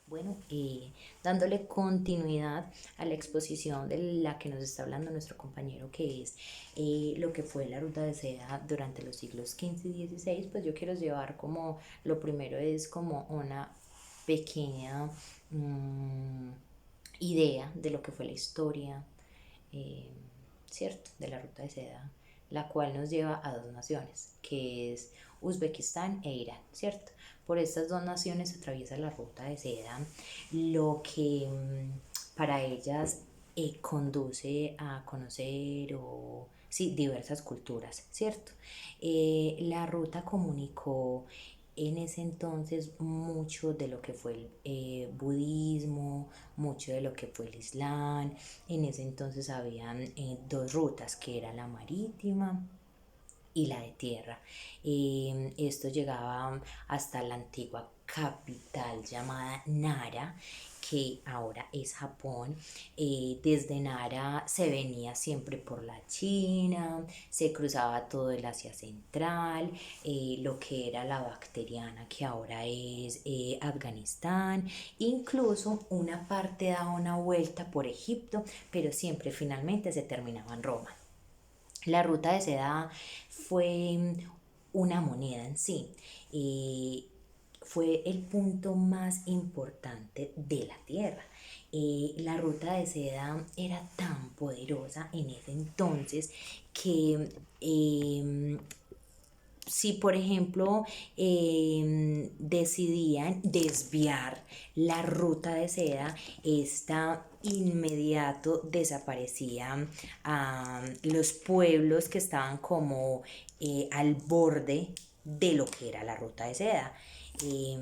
Bueno, dándole continuidad a la exposición de la que nos está hablando nuestro compañero, que es lo que fue la ruta de seda durante los siglos XV y XVI, pues yo quiero llevar como, lo primero es como una pequeña mm, idea de lo que fue la historia, eh, ¿cierto? De la ruta de seda, la cual nos lleva a dos naciones, que es Uzbekistán e Irán, ¿cierto? Por estas dos naciones atraviesa la ruta de seda, lo que para ellas conduce a conocer o sí, diversas culturas, ¿cierto? La ruta comunicó en ese entonces mucho de lo que fue el budismo, mucho de lo que fue el islam. En ese entonces habían dos rutas, que era la marítima y la de tierra. Esto llegaba hasta la antigua capital llamada Nara, que ahora es Japón. Desde Nara se venía siempre por la China, se cruzaba todo el Asia Central, lo que era la Bacteriana, que ahora es Afganistán, incluso una parte daba una vuelta por Egipto, pero siempre finalmente se terminaba en Roma. La ruta de seda fue una moneda en sí. Fue el punto más importante de la Tierra. La ruta de seda era tan poderosa en ese entonces que si por ejemplo decidían desviar la ruta de seda, esta inmediato desaparecían los pueblos que estaban como al borde de lo que era la ruta de seda. Eh,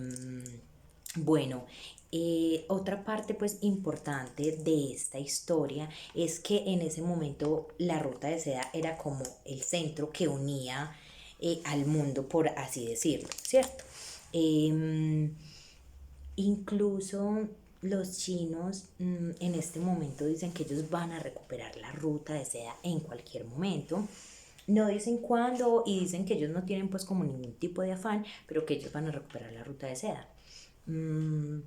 bueno, otra parte pues importante de esta historia es que en ese momento la ruta de seda era como el centro que unía al mundo, por así decirlo, ¿cierto? Eh, Incluso los chinos en este momento dicen que ellos van a recuperar la ruta de seda en cualquier momento. No dicen cuándo y dicen que ellos no tienen pues como ningún tipo de afán, pero que ellos van a recuperar la ruta de seda. Mm,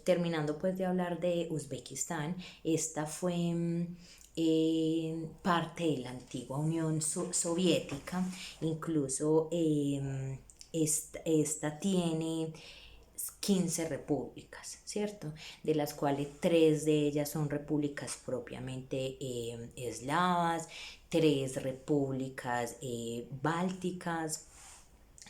Terminando pues de hablar de Uzbekistán, esta fue parte de la antigua Unión Soviética. Incluso esta tiene 15 repúblicas, ¿cierto? De las cuales 3 de ellas son repúblicas propiamente eslavas, 3 repúblicas bálticas,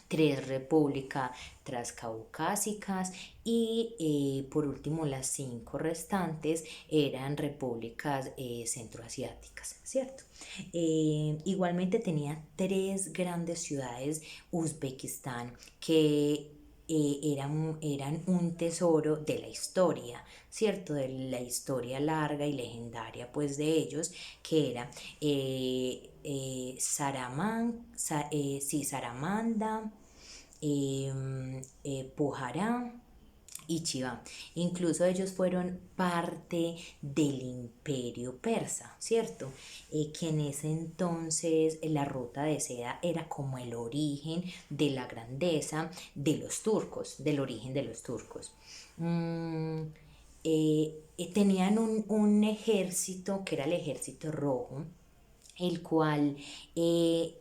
3 repúblicas transcaucásicas y por último las 5 restantes eran repúblicas centroasiáticas, ¿cierto? Igualmente tenía 3 grandes ciudades Uzbekistán que eran un tesoro de la historia, ¿cierto? De la historia larga y legendaria, pues de ellos, que era sí, Saramanda, Pujará y Chivá. Incluso ellos fueron parte del imperio persa, ¿cierto? Que en ese entonces la ruta de seda era como el origen de la grandeza de los turcos, del origen de los turcos. Mm, Tenían un ejército que era el ejército rojo, el cual él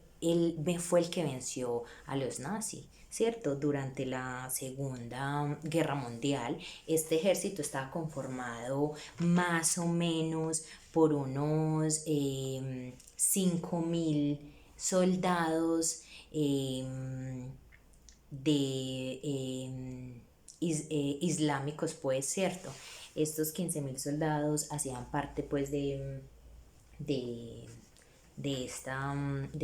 fue el que venció a los nazis, ¿cierto? Durante la Segunda Guerra Mundial, este ejército estaba conformado más o menos por unos 5.000 soldados de islámicos, pues, ¿cierto? Estos 15.000 soldados hacían parte, pues, de, de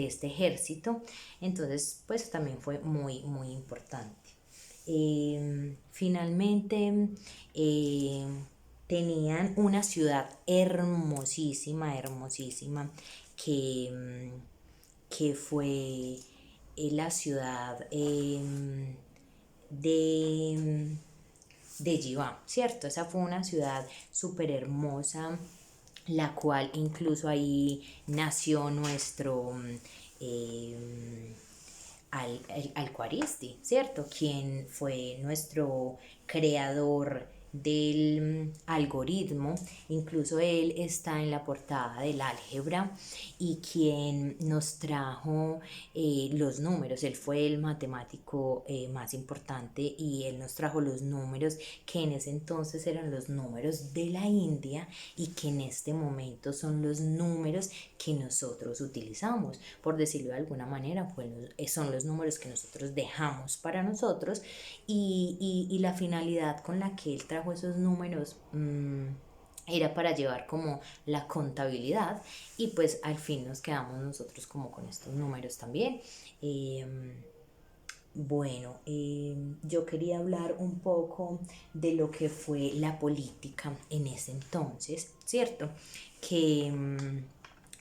este ejército. Entonces pues también fue muy muy importante. Finalmente eh, tenían una ciudad hermosísima, hermosísima, que fue la ciudad de, de Jivá, ¿cierto? Esa fue una ciudad súper hermosa, la cual incluso ahí nació nuestro Al-Khwarizmi, ¿cierto? Quien fue nuestro creador del algoritmo, incluso él está en la portada del álgebra y quien nos trajo los números, él fue el matemático más importante y él nos trajo los números que en ese entonces eran los números de la India y que en este momento son los números que nosotros utilizamos, por decirlo de alguna manera, pues son los números que nosotros dejamos para nosotros y la finalidad con la que él trajo esos números era para llevar como la contabilidad y pues al fin nos quedamos nosotros como con estos números también. Eh, yo quería hablar un poco de lo que fue la política en ese entonces, ¿cierto? Que,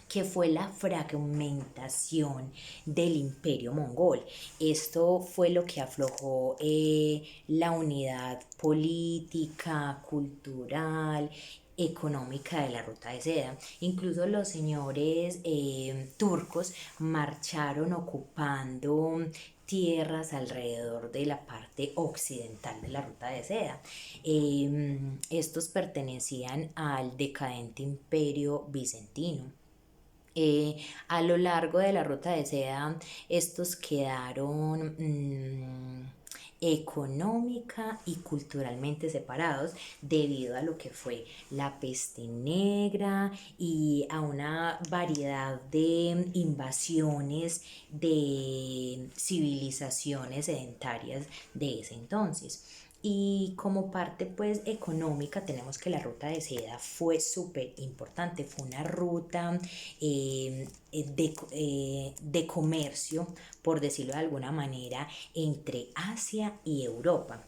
que fue la fragmentación del imperio mongol. Esto fue lo que aflojó la unidad política, cultural, económica de la ruta de seda. Incluso los señores turcos marcharon ocupando tierras alrededor de la parte occidental de la ruta de seda. Estos pertenecían al decadente imperio bizantino. A lo largo de la ruta de seda, estos quedaron económica y culturalmente separados debido a lo que fue la peste negra y a una variedad de invasiones de civilizaciones sedentarias de ese entonces. Y como parte pues económica tenemos que la ruta de seda fue súper importante, fue una ruta de comercio, por decirlo de alguna manera, entre Asia y Europa.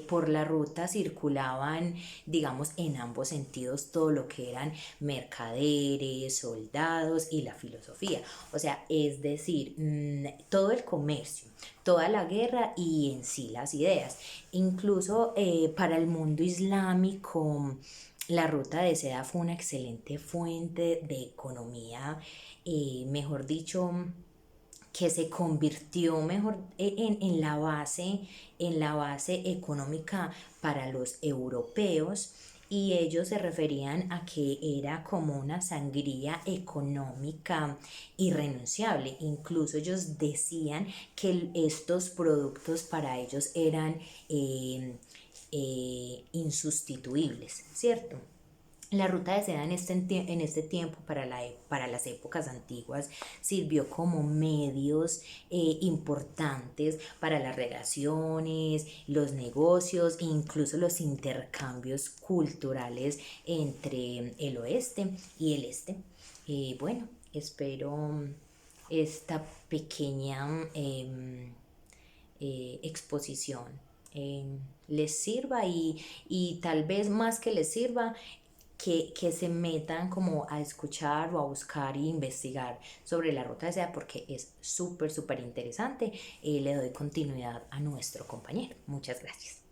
Por la ruta circulaban, digamos, en ambos sentidos todo lo que eran mercaderes, soldados y la filosofía. O sea, es decir, todo el comercio, toda la guerra y en sí las ideas. Incluso para el mundo islámico, la ruta de seda fue una excelente fuente de economía, mejor dicho, que se convirtió mejor en la base económica para los europeos y ellos se referían a que era como una sangría económica irrenunciable. Incluso ellos decían que estos productos para ellos eran insustituibles, ¿cierto? La ruta de seda en este tiempo para las épocas antiguas sirvió como medios importantes para las relaciones, los negocios e incluso los intercambios culturales entre el oeste y el este. Espero esta pequeña exposición les sirva y tal vez más que les sirva, que se metan como a escuchar o a buscar e investigar sobre la ruta de seda porque es súper, súper interesante. Le doy continuidad a nuestro compañero. Muchas gracias.